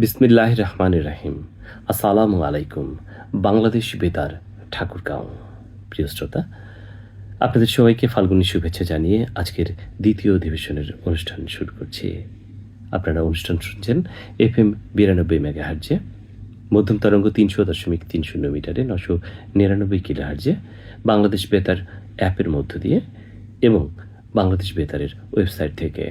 বিসমিল্লাহির রহমানির রহিম। আসসালামু আলাইকুম। বাংলাদেশ বেতার, ঠাকুরগাঁও। প্রিয় শ্রোতা, আপনাদের সবাইকে ফাল্গুনী শুভেচ্ছা জানিয়ে আজকের দ্বিতীয় অধিবেশনের অনুষ্ঠান শুরু করছি। আপনারা অনুষ্ঠান শুনছেন FM 92 মেগাহার্জে, মধ্যম তরঙ্গ 300.30 মিটারে 999 কিলোহার্জে, বাংলাদেশ বেতার অ্যাপের মধ্য দিয়ে এবং বাংলাদেশ বেতারের ওয়েবসাইট থেকে।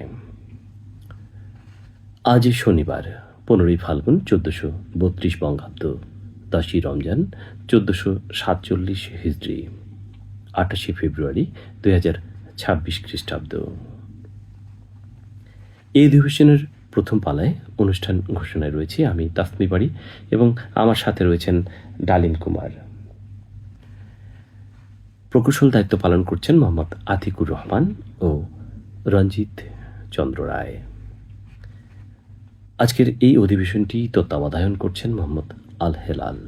আজ শনিবার 15 ফাল্গুন 1432 বঙ্গাব্দ, 10 রমজান 1447 হিজরি, 28 ফেব্রুয়ারি 2026 খ্রিস্টাব্দ। এই অধিবেশনের প্রথম পালায় অনুষ্ঠান ঘোষণায় রয়েছে আমি তাসমি বাড়ি এবং আমার সাথে রয়েছেন ডালিম কুমার। প্রকৌশল দায়িত্ব পালন করছেন মোহাম্মদ আতিকুর রহমান ও রঞ্জিত চন্দ্র রায়। আজকের এই অধিবেশনটি তত্ত্বাবধায়ন করছেন মোহাম্মদ আল হেলাল।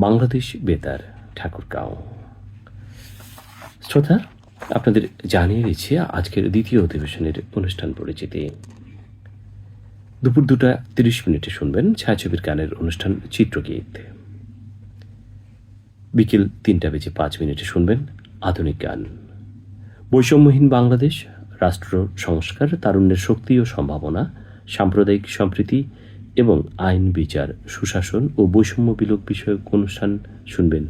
বাংলাদেশ বেতার, ঠাকুরগাঁও। শ্রোতা, আপনাদের জানিয়ে দিচ্ছি আজকের দ্বিতীয় অধিবেশনের অনুষ্ঠান পরিচিতি। দুপুর 2:30 শুনবেন ছায়াছবির গানের অনুষ্ঠান চিত্রগীত। বিকেল 3:05 শুনবেন আধুনিক গান। বৈষম্যহীন বাংলাদেশ, রাষ্ট্র সংস্কার, তারুণ্যের শক্তি ও সম্ভাবনা, সাম্প্রদায়িক সম্প্রীতি এবং আইন বিচার, সুশাসন ও বৈষম্য বিলোপ বিষয়ক অনুষ্ঠান শুনবেন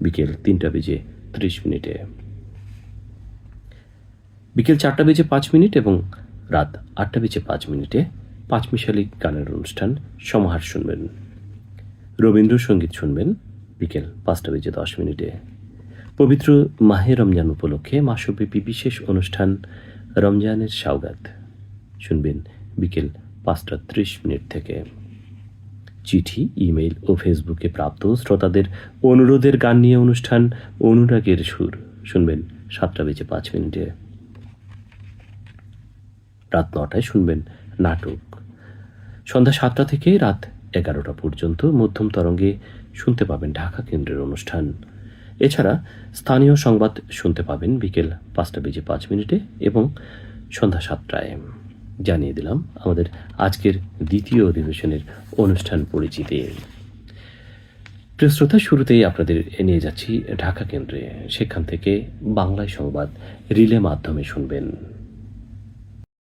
বিকেল 3:30। বিকেল 4:05 এবং রাত 8:05 পাঁচমিশালি গানের অনুষ্ঠান সমাহার শুনবেন। রবীন্দ্রসঙ্গীত শুনবেন বিকেল 5:10। পবিত্র মাহে রমজান উপলক্ষে মাসব্যাপী বিশেষ অনুষ্ঠান রমজানের সওগাত শুনবেন বিকেল 5:30 থেকে। চিঠি, ইমেইল ও ফেসবুকে প্রাপ্ত শ্রোতাদের অনুরোধের গান নিয়ে অনুষ্ঠান অনুরাগের সুর শুনবেন 7:05। রাত 9টায় শুনবেন নাটক। সন্ধ্যা 7টা থেকে রাত 11টা পর্যন্ত মধ্যম তরঙ্গে শুনতে পাবেন ঢাকা কেন্দ্রের অনুষ্ঠান। এছাড়া স্থানীয় সংবাদ শুনতে পাবেন বিকেল 5:05 এবং সন্ধ্যা 7টায়। জানিয়ে দিলাম আমাদের আজকের দ্বিতীয় অধিবেশনের অনুষ্ঠান পরিচিতি। প্রিয় শ্রোতা, শুরুতেই আপনাদের নিয়ে যাচ্ছি ঢাকা কেন্দ্রে। সেখান থেকে বাংলায় সংবাদ রিলে মাধ্যমে শুনবেন।